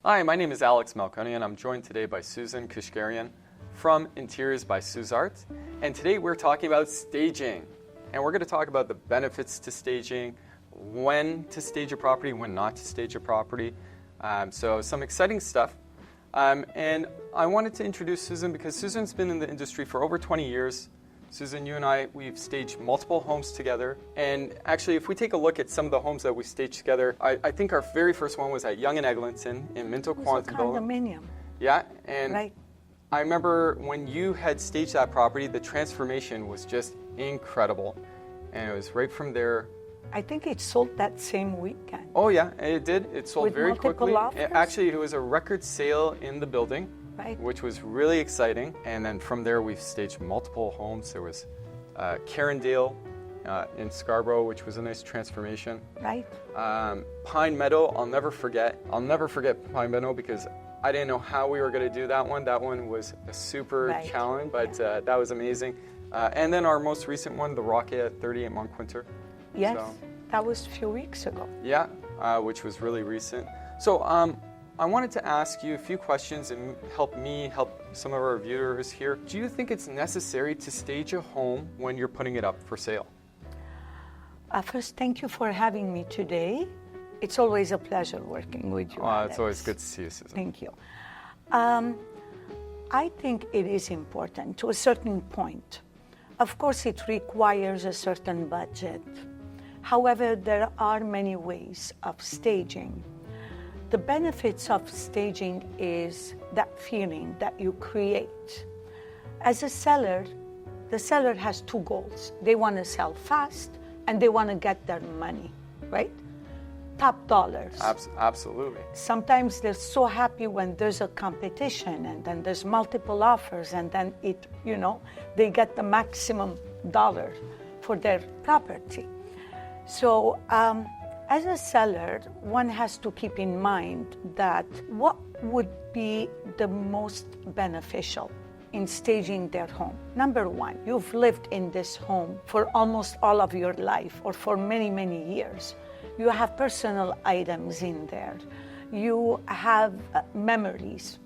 Hi, my name is Alex Melconian. I'm joined today by Suzanne Keushkerian from Interiors by Suzart. And today we're talking about staging. And we're going to talk about the benefits to staging, when to stage a property, when not to stage a property. So some exciting stuff. And I wanted to introduce Susan because Susan's been in the industry for over 20 years. Susan, you and I, we've staged multiple homes together. And actually, if we take a look at some of the homes that we staged together, I think our very first one was at Yonge and Eglinton in Minto Quantum. Condominium. Yeah, and right. I remember when you had staged that property, the transformation was just incredible. And it was right from there. I think it sold that same weekend. Oh yeah, it did. It sold with very quickly. Actually, it was a record sale in the building. Right. Which was really exciting. And then from there, we've staged multiple homes. There was Carindale in Scarborough, which was a nice transformation. Right. Pine Meadow, I'll never forget. I'll never forget Pine Meadow because I didn't know how we were going to do that one. That one was a super challenge, but that was amazing. And then our most recent one, the Rocket at 38 Montquinter. Yes, that was a few weeks ago. Yeah, which was really recent. So, I wanted to ask you a few questions and help some of our viewers here. Do you think it's necessary to stage a home when you're putting it up for sale? First, thank you for having me today. It's always a pleasure working with you. It's always good to see you, Susan. Thank you. I think it is important to a certain point. Of course, it requires a certain budget. However, there are many ways of staging. The benefits of staging is that feeling that you create. As a seller, the seller has two goals. They want to sell fast and they want to get their money, right? Top dollars. Absolutely. Sometimes they're so happy when there's a competition and then there's multiple offers and then they get the maximum dollar for their property. So, as a seller, one has to keep in mind that what would be the most beneficial in staging their home. Number one, you've lived in this home for almost all of your life or for many, many years. You have personal items in there. You have memories.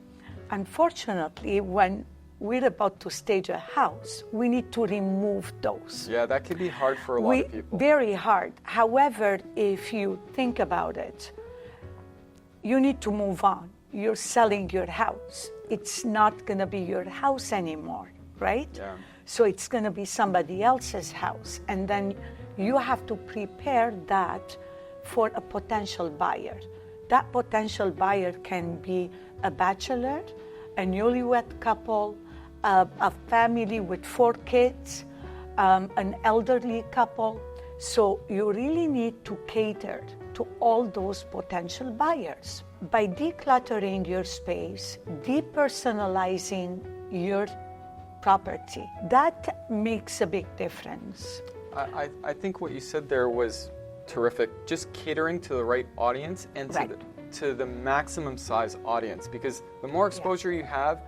Unfortunately, when we're about to stage a house, we need to remove those. Yeah, that can be hard for a lot of people. Very hard. However, if you think about it, you need to move on. You're selling your house. It's not going to be your house anymore, right? Yeah. So it's going to be somebody else's house. And then you have to prepare that for a potential buyer. That potential buyer can be a bachelor, a newlywed couple, a family with 4 kids, an elderly couple. So you really need to cater to all those potential buyers. By decluttering your space, depersonalizing your property, that makes a big difference. I think what you said there was terrific. Just catering to the right audience and to the maximum size audience, because the more exposure you have,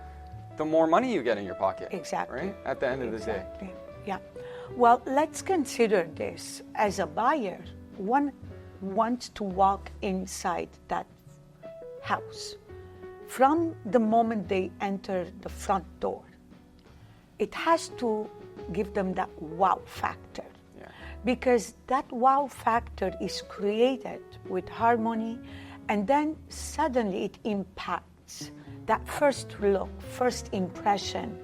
the more money you get in your pocket. Exactly. Right? At the end of the day. Yeah. Well, let's consider this. As a buyer, one wants to walk inside that house. From the moment they enter the front door, it has to give them that wow factor. Yeah. Because that wow factor is created with harmony, and then suddenly it impacts. That first look, first impression,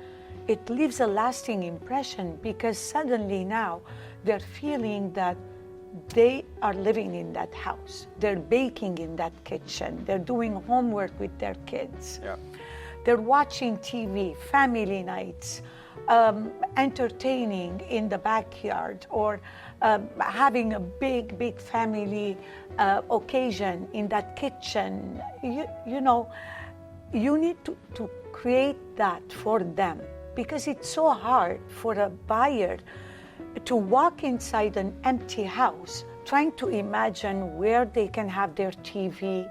it leaves a lasting impression because suddenly now they're feeling that they are living in that house. They're baking in that kitchen. They're doing homework with their kids. Yeah. They're watching TV, family nights, entertaining in the backyard, or having a big family occasion in that kitchen. You need to create that for them, because it's so hard for a buyer to walk inside an empty house trying to imagine where they can have their TV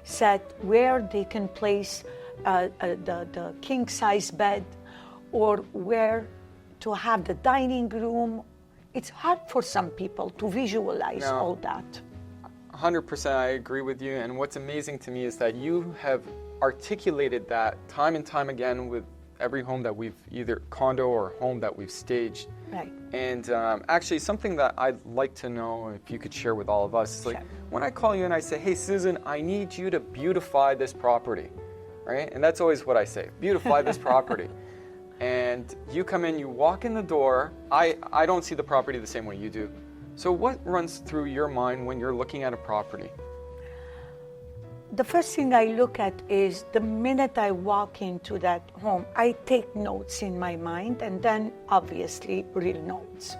set, where they can place the king-size bed, or where to have the dining room. It's hard for some people to visualize all that. 100% I agree with you. And what's amazing to me is that you have articulated that time and time again with every home that we've either condo or home that we've staged. Right. And actually, something that I'd like to know if you could share with all of us is like, Sure. when I call you and I say, hey, Susan, I need you to beautify this property, right? And that's always what I say, beautify this property. And you come in, you walk in the door. I don't see the property the same way you do. So what runs through your mind when you're looking at a property? The first thing I look at is the minute I walk into that home, I take notes in my mind and then obviously real notes.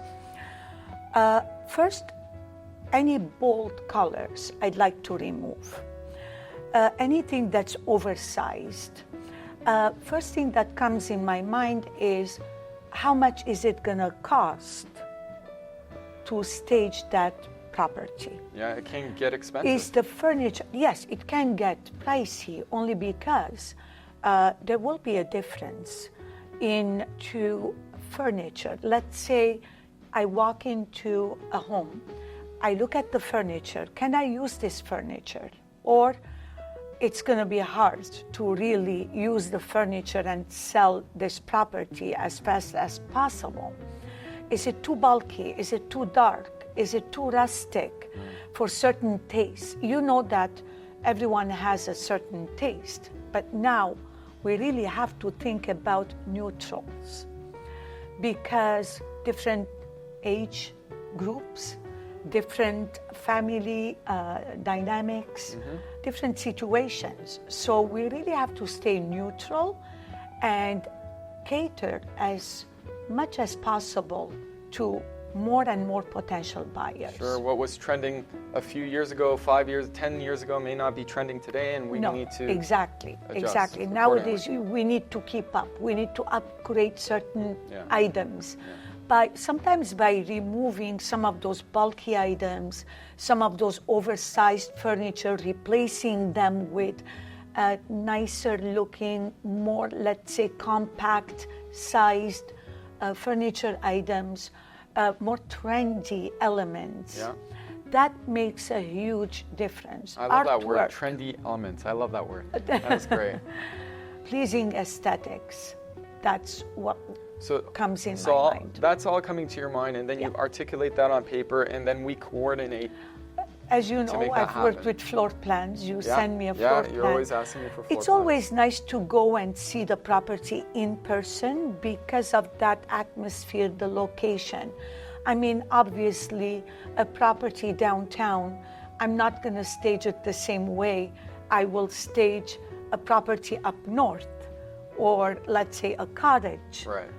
First, any bold colors I'd like to remove. Anything that's oversized. First thing that comes in my mind is how much is it gonna cost to stage that property? Yeah, it can get expensive. Is the furniture, yes, it can get pricey only because there will be a difference into furniture. Let's say I walk into a home, I look at the furniture, can I use this furniture? Or it's going to be hard to really use the furniture and sell this property as fast as possible. Is it too bulky? Is it too dark? Is it too rustic for certain tastes? You know that everyone has a certain taste, but now we really have to think about neutrals because different age groups, different family dynamics, different situations. So we really have to stay neutral and cater as much as possible to more and more potential buyers. Sure, what was trending a few years ago, 5 years, 10 years ago may not be trending today, and we need to exactly. adjust Nowadays, we need to keep up. We need to upgrade certain items. Sometimes by removing some of those bulky items, some of those oversized furniture, replacing them with nicer looking, more, let's say, compact sized furniture items, more trendy elements. Yeah. That makes a huge difference. I love that word, Artwork, trendy elements. I love that word. That's great. pleasing aesthetics. That's what comes in my mind. That's all coming to your mind, and then you articulate that on paper, and then we coordinate. As you know, I've worked with floor plans. You send me a floor plan. Yeah, you're always asking me for floor plans. It's always nice to go and see the property in person because of that atmosphere, the location. I mean, obviously, a property downtown, I'm not going to stage it the same way I will stage a property up north or, let's say, a cottage. Right.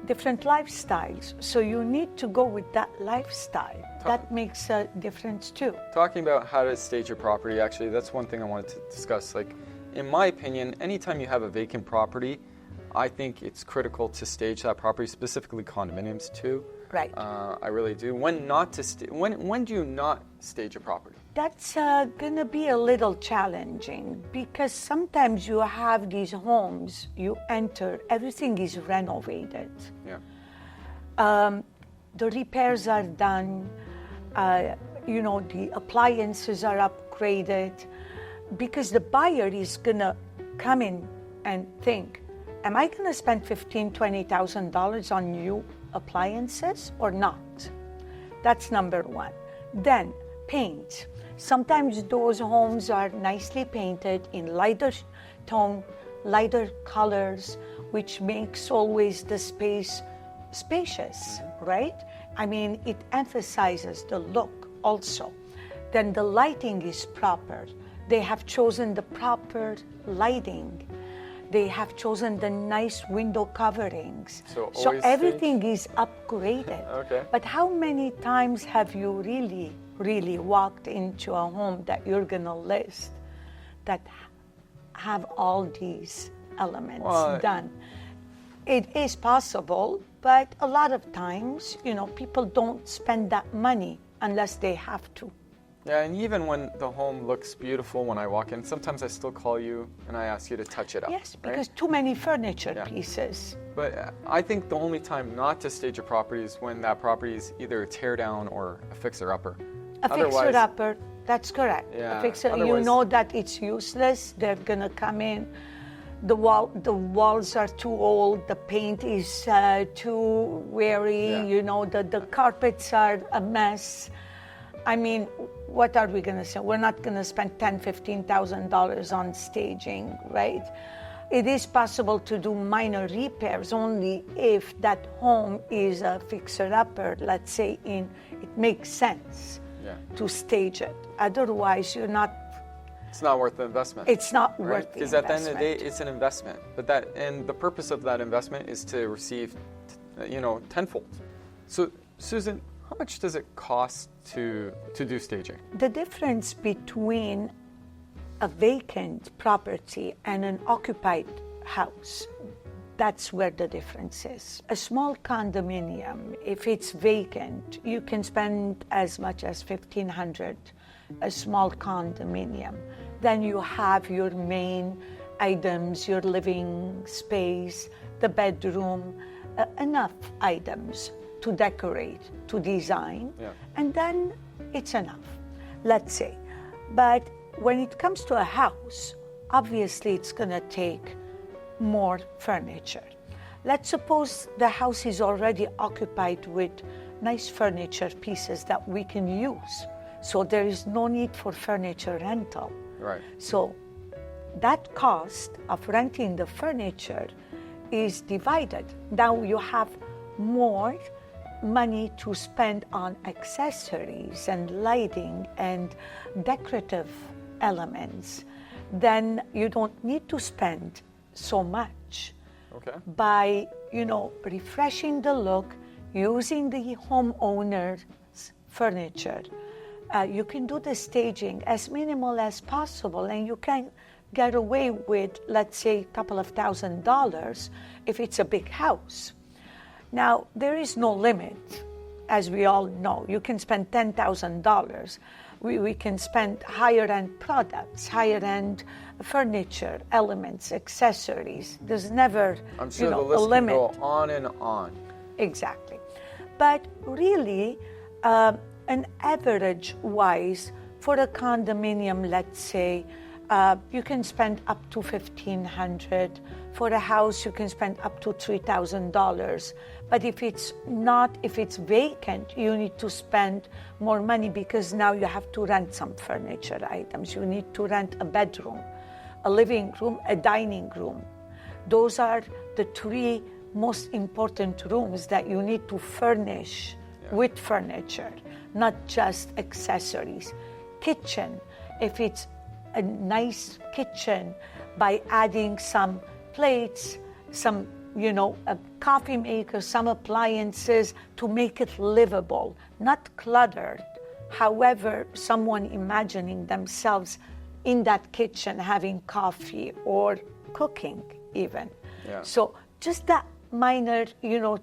Different lifestyles. So you need to go with that lifestyle. That makes a difference too. Talking about how to stage a property, actually, that's one thing I wanted to discuss. Like, in my opinion, anytime you have a vacant property, I think it's critical to stage that property, specifically condominiums too. Right. I really do. When do you not stage a property? That's going to be a little challenging because sometimes you have these homes, you enter, everything is renovated. Yeah. The repairs are done, the appliances are upgraded because the buyer is going to come in and think, am I going to spend $15,000, $20,000 on new appliances or not? That's number one. Then paint. Sometimes those homes are nicely painted in lighter tone, lighter colors, which makes always the space spacious, right? I mean, it emphasizes the look also. Then the lighting is proper. They have chosen the proper lighting. They have chosen the nice window coverings. So everything is upgraded. Okay. But how many times have you really walked into a home that you're going to list that have all these elements done? It is possible, but a lot of times, people don't spend that money unless they have to. Yeah, and even when the home looks beautiful when I walk in, sometimes I still call you and I ask you to touch it up. Yes, because too many furniture pieces. But I think the only time not to stage a property is when that property is either a tear down or a fixer-upper. A fixer-upper, That's correct. Yeah. A fixer, you Otherwise- know that it's useless. They're gonna come in. The walls are too old. The paint is too weary. Yeah. You know, the carpets are a mess. I mean, what are we gonna say? We're not gonna spend $10,000-$15,000 on staging, right? It is possible to do minor repairs only if that home is a fixer-upper. Let's say it makes sense to stage it. Otherwise, you're not. It's not worth the investment. It's not right? worth the Because at the end of the day, investment. it's an investment. But the purpose of that investment is to receive, tenfold. So, Susan, how much does it cost to do staging? The difference between a vacant property and an occupied house, that's where the difference is. A small condominium, if it's vacant, you can spend as much as $1,500, a small condominium. Then you have your main items, your living space, the bedroom, enough items to decorate, to design, and then it's enough, let's say. But when it comes to a house, obviously it's gonna take more furniture. Let's suppose the house is already occupied with nice furniture pieces that we can use. So there is no need for furniture rental. Right. So that cost of renting the furniture is divided. Now you have more money to spend on accessories and lighting and decorative elements. Then you don't need to spend so much. Okay. By, refreshing the look, using the homeowner's furniture. You can do the staging as minimal as possible, and you can get away with, let's say, a couple of $1,000s if it's a big house. Now, there is no limit, as we all know. You can spend $10,000. We can spend higher-end products, higher-end furniture, elements, accessories. There's never, I'm sure the a list can limit. go on and on. Exactly. But really, an average-wise, for a condominium, let's say, you can spend up to $1,500. For a house, you can spend up to $3,000. But if it's vacant, you need to spend more money because now you have to rent some furniture items. You need to rent a bedroom, a living room, a dining room. Those are the three most important rooms that you need to furnish with furniture, not just accessories. Kitchen, if it's a nice kitchen, by adding some plates, some, a coffee maker, some appliances to make it livable, not cluttered. However, someone imagining themselves in that kitchen having coffee or cooking even. Yeah. So just that minor,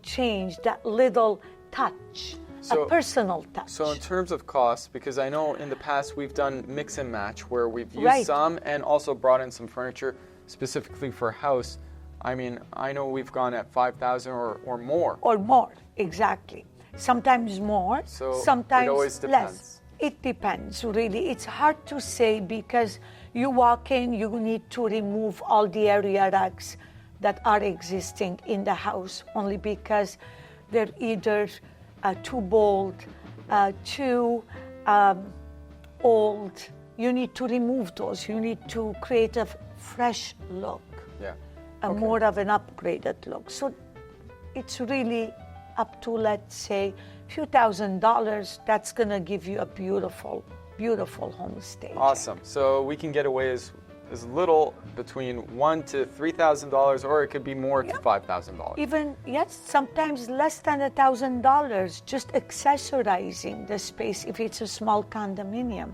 change, that little touch, a personal touch. So in terms of cost, because I know in the past we've done mix and match where we've used some and also brought in some furniture specifically for a house. I mean, I know we've gone at $5,000 or more. Or more, exactly. Sometimes more, So sometimes it always depends. less. It depends, really. It's hard to say because you walk in, you need to remove all the area rugs that are existing in the house only because they're either too bold, too old. You need to remove those. You need to create a fresh look, more of an upgraded look. So it's really up to, let's say, a few $1,000s. That's going to give you a beautiful, beautiful home stage. Awesome. So we can get away as little between $1,000 to $3,000, or it could be more to $5,000. Even, yes, sometimes less than $1,000, just accessorizing the space if it's a small condominium.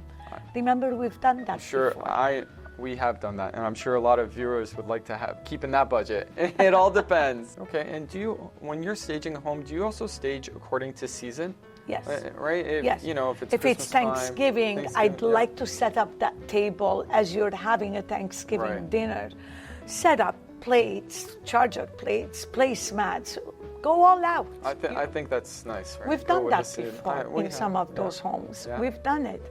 Remember, we've done that before. We have done that, and I'm sure a lot of viewers would like to keep in that budget. It all depends. Okay, and when you're staging a home, do you also stage according to season? Yes. Right? Yes. If it's Thanksgiving, I'd like to set up that table as you're having a Thanksgiving dinner. Set up plates, charger plates, placemats. Go all out. I think that's nice. Right? We've done that before in some of those homes. Yeah. We've done it.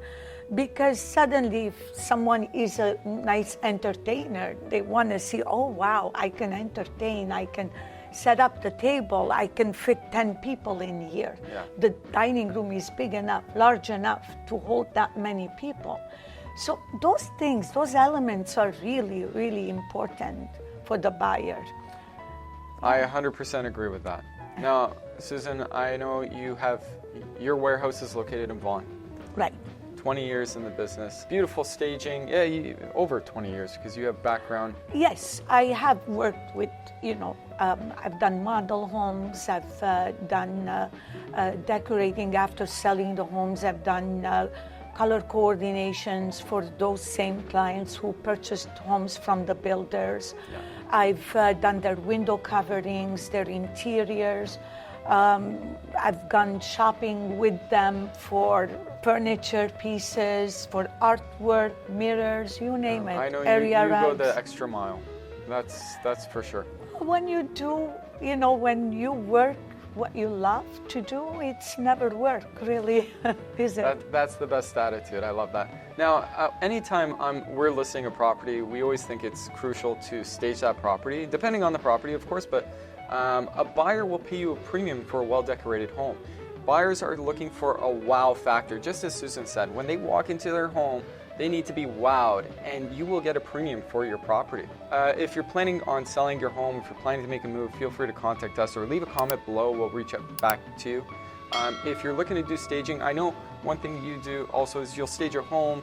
Because suddenly if someone is a nice entertainer, they want to see, oh wow, I can entertain, I can set up the table, I can fit 10 people in here. Yeah. The dining room is big enough, large enough to hold that many people. So those things, those elements are really, really important for the buyer. I 100% agree with that. Now, Susan, I know your warehouse is located in Vaughan. Right. 20 years in the business. Beautiful staging. Over 20 years because you have background. Yes, I have worked with, I've done model homes, I've done decorating after selling the homes, I've done color coordinations for those same clients who purchased homes from the builders. Yeah. I've done their window coverings, their interiors. I've gone shopping with them for furniture pieces, for artwork, mirrors, you name it. I know area you go rugs. the extra mile. That's for sure. When you do, when you work what you love to do, it's never work, really, is it? That's the best attitude. I love that. Now, anytime we're listing a property, we always think it's crucial to stage that property, depending on the property, of course, but a buyer will pay you a premium for a well-decorated home. Buyers are looking for a wow factor, just as Susan said. When they walk into their home, they need to be wowed, and you will get a premium for your property. If you're planning on selling your home, if you're planning to make a move, feel free to contact us or leave a comment below. We'll reach out back to you. If you're looking to do staging, I know one thing you do also is you'll stage your home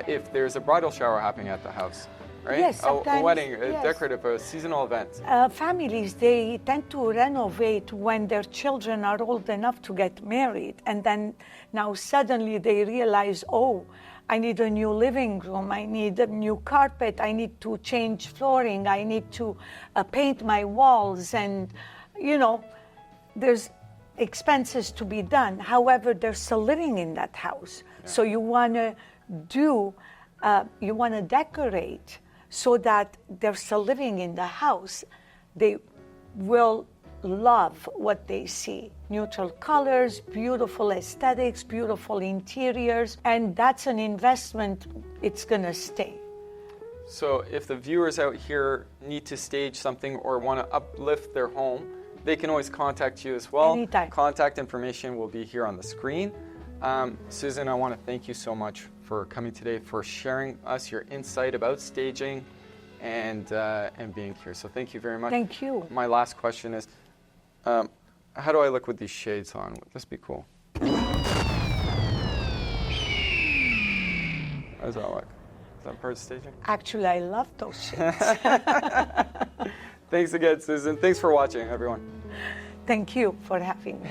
if there's a bridal shower happening at the house, right? Yes, a wedding, yes. a decorative, a seasonal event. Families, they tend to renovate when their children are old enough to get married. And then now suddenly they realize, oh, I need a new living room, I need a new carpet, I need to change flooring, I need to paint my walls, and there's expenses to be done. However, they're still living in that house. Yeah. So you want to decorate so that they're still living in the house. They will love what they see. Neutral colors, beautiful aesthetics, beautiful interiors, and that's an investment. It's going to stay. So if the viewers out here need to stage something or want to uplift their home, they can always contact you as well. Anytime. Contact information will be here on the screen. Susan, I want to thank you so much for coming today, for sharing us your insight about staging and being here. So thank you very much. Thank you. My last question is, how do I look with these shades on? Would this be cool? How does that look? Is that part of staging? Actually, I love those shades. Thanks again, Susan. Thanks for watching, everyone. Thank you for having me.